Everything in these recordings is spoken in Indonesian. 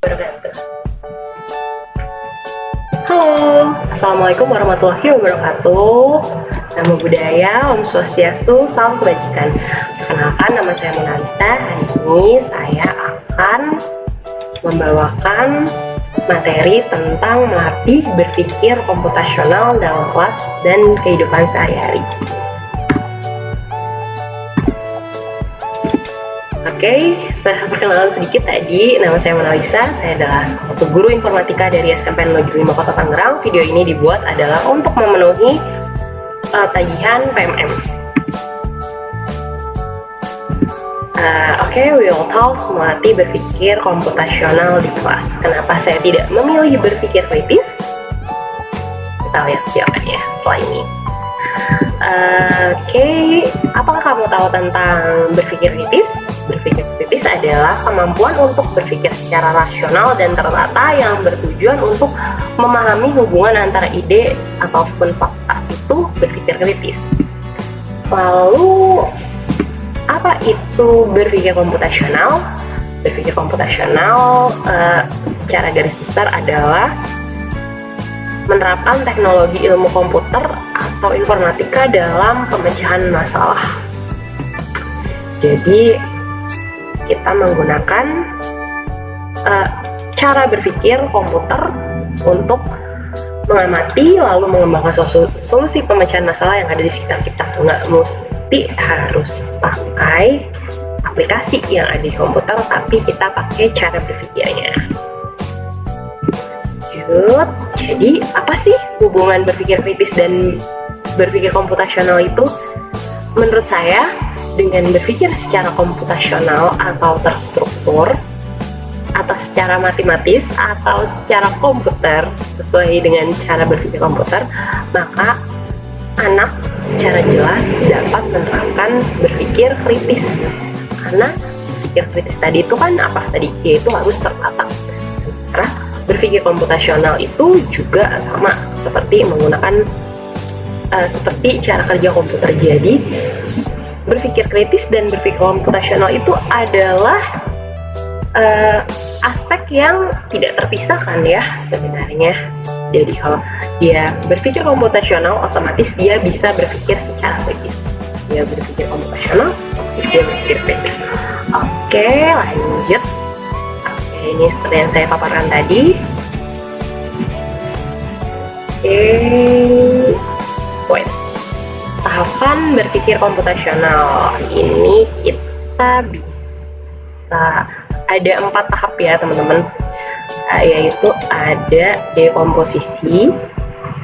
wabarakatuh. Halo, Assalamualaikum warahmatullahi wabarakatuh. Namo Buddhaya, Om Swastiastu, Salam Kebajikan. Perkenalkan, nama saya Mona Lisa. Hari ini saya akan membawakan materi tentang melatih berpikir komputasional dalam kelas dan kehidupan sehari-hari. Oke, saya perkenalan sedikit tadi. Nama saya Mona Lisa, saya adalah salah satu guru informatika dari SMPN Negeri 5 Kota Tangerang. Video ini dibuat adalah untuk memenuhi tagihan PMM. We will talk melatih berpikir komputasional di kelas. Kenapa saya tidak memilih berpikir kritis? Kita lihat jawabannya setelah ini. Apakah kamu tahu tentang berpikir kritis? Berpikir kritis adalah kemampuan untuk berpikir secara rasional dan tertata yang bertujuan untuk memahami hubungan antara ide ataupun fakta. Itu berpikir kritis. Lalu, apa itu berpikir komputasional? Berpikir komputasional secara garis besar adalah menerapkan teknologi ilmu komputer atau informatika dalam pemecahan masalah. Jadi, kita menggunakan cara berpikir komputer untuk mengamati lalu mengembangkan solusi pemecahan masalah yang ada di sekitar kita. Nggak mesti harus pakai aplikasi yang ada di komputer, tapi kita pakai cara berpikirnya. Jadi apa sih hubungan berpikir kritis dan berpikir komputasional itu? Menurut saya, dengan berpikir secara komputasional atau terstruktur, atau secara matematis, atau secara komputer, sesuai dengan cara berpikir komputer, maka anak secara jelas dapat menerapkan berpikir kritis. Karena berpikir kritis tadi itu kan apa tadi? Yaitu harus tertata. Sementara berpikir komputasional itu juga sama seperti menggunakan seperti cara kerja komputer. Jadi berpikir kritis dan berpikir komputasional itu adalah aspek yang tidak terpisahkan ya sebenarnya. Jadi kalau dia berpikir komputasional, otomatis dia bisa berpikir secara kritis. Dia berpikir komputasional, otomatis dia berpikir kritis. Oke, lanjut. Ini seperti yang saya paparkan tadi. Tahapan berpikir komputasional ini kita bisa ada 4 tahap ya teman-teman, yaitu ada dekomposisi,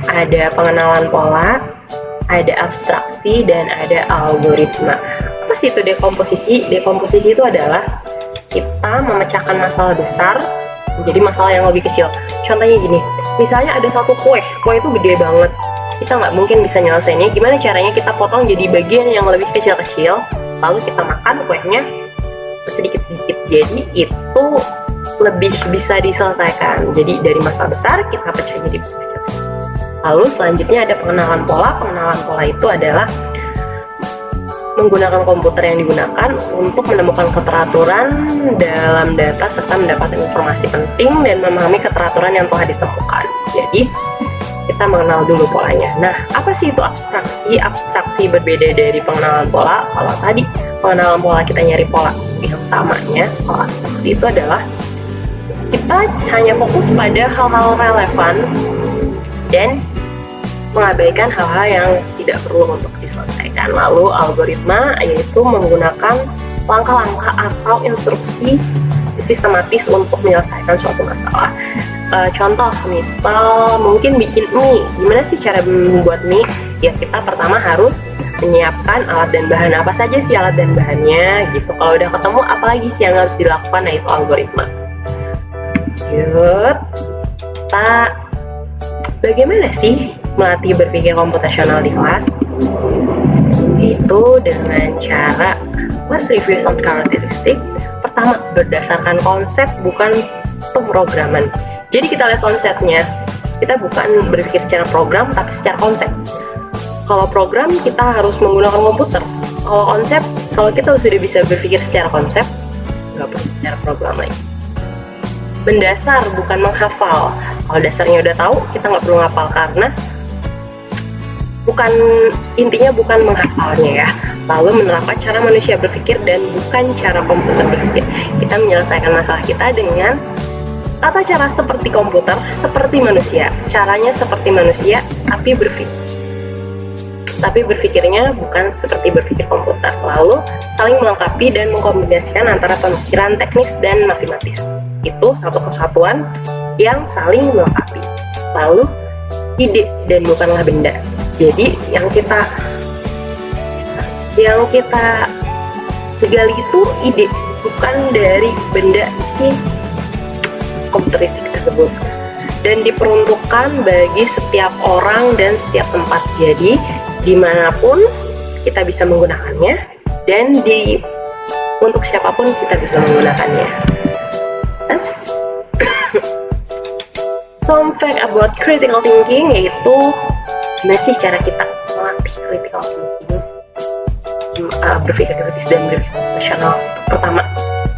ada pengenalan pola, ada abstraksi, dan ada algoritma. Apa sih itu dekomposisi? Dekomposisi itu adalah kita memecahkan masalah besar menjadi masalah yang lebih kecil. Contohnya gini, misalnya ada satu kue itu gede banget, kita nggak mungkin bisa nyelesainnya. Gimana caranya kita potong jadi bagian yang lebih kecil-kecil, lalu kita makan kuenya sedikit-sedikit. Jadi itu lebih bisa diselesaikan. Jadi dari masalah besar kita pecah jadi kecil. Lalu selanjutnya ada pengenalan pola. Pengenalan pola itu adalah menggunakan komputer yang digunakan untuk menemukan keteraturan dalam data serta mendapatkan informasi penting dan memahami keteraturan yang telah ditemukan. Jadi kita mengenal dulu polanya. Nah, apa sih itu abstraksi? Abstraksi berbeda dari pengenalan pola. Kalau tadi pengenalan pola kita nyari pola yang samanya, kalau abstraksi itu adalah kita hanya fokus pada hal-hal relevan dan mengabaikan hal-hal yang tidak perlu untuk diselesaikan. Lalu algoritma yaitu menggunakan langkah-langkah atau instruksi sistematis untuk menyelesaikan suatu masalah. Contoh, misal mungkin bikin mie. Gimana sih cara membuat mie? Ya kita pertama harus menyiapkan alat dan bahan. Apa saja sih alat dan bahannya gitu. Kalau udah ketemu, apalagi sih yang harus dilakukan? Nah, itu algoritma. Bagaimana sih melatih berpikir komputasional di kelas? Itu dengan cara let's review some karakteristik. Pertama, berdasarkan konsep bukan pemrograman. Jadi kita lihat konsepnya. Kita bukan berpikir secara program, tapi secara konsep. Kalau program kita harus menggunakan komputer. Kalau konsep, kalau kita sudah bisa berpikir secara konsep, nggak perlu secara program lagi. mendasar, bukan menghafal. Kalau dasarnya udah tahu, kita nggak perlu ngapal karena intinya bukan menghafalnya ya. Lalu menerapkan cara manusia berpikir dan bukan cara komputer berpikir. Kita menyelesaikan masalah kita dengan tata cara seperti komputer, seperti manusia. Caranya seperti manusia, tapi berpikirnya bukan seperti berpikir komputer. Lalu saling melengkapi dan mengkombinasikan antara pemikiran teknis dan matematis. Itu satu kesatuan yang saling melengkapi. Lalu ide dan bukanlah benda. Jadi yang kita gali itu ide, bukan dari benda si komputeristik tersebut, dan diperuntukkan bagi setiap orang dan setiap tempat. Jadi dimanapun kita bisa menggunakannya, dan untuk siapapun kita bisa menggunakannya. Some fact about critical thinking, yaitu gimana sih cara kita melatih critical thinking, berpikir kritis dan berpikir rasional. Pertama,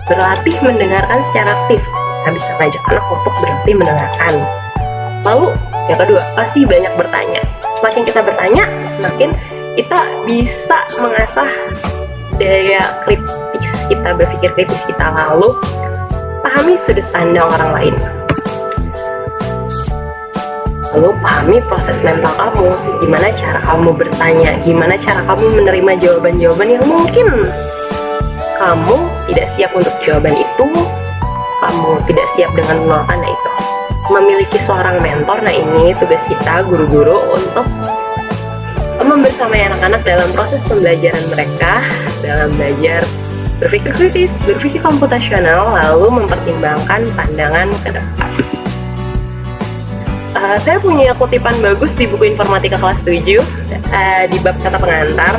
berlatih mendengarkan secara aktif. Kita bisa ngajak anak untuk berlatih mendengarkan. Lalu yang kedua, pasti banyak bertanya. Semakin kita bertanya, semakin kita bisa mengasah daya kritis kita, berpikir kritis kita. Lalu pahami sudut pandang orang lain. Lalu pahami proses mental kamu, gimana cara kamu bertanya, gimana cara kamu menerima jawaban-jawaban yang mungkin kamu tidak siap untuk jawaban itu, kamu tidak siap dengan menolaknya itu. Memiliki seorang mentor, nah ini tugas kita guru-guru untuk membersamai anak-anak dalam proses pembelajaran mereka, dalam belajar berpikir kritis, berpikir komputasional, lalu mempertimbangkan pandangan ke depan. Saya punya kutipan bagus di buku informatika kelas 7 di bab kata pengantar.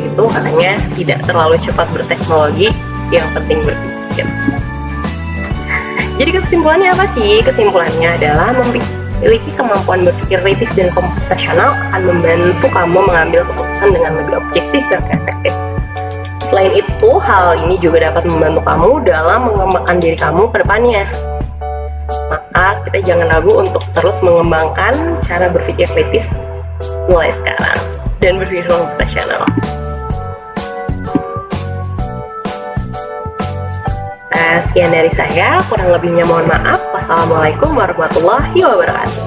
Itu katanya, tidak terlalu cepat berteknologi, yang penting berpikir. Jadi kesimpulannya apa sih? Kesimpulannya adalah memiliki kemampuan berpikir kritis dan komputasional akan membantu kamu mengambil keputusan dengan lebih objektif dan efektif. Selain itu, hal ini juga dapat membantu kamu dalam mengembangkan diri kamu ke depannya. Maka kita jangan ragu untuk terus mengembangkan cara berpikir kritis mulai sekarang dan berpikir komputasional. Sekian dari saya, kurang lebihnya mohon maaf. Wassalamualaikum warahmatullahi wabarakatuh.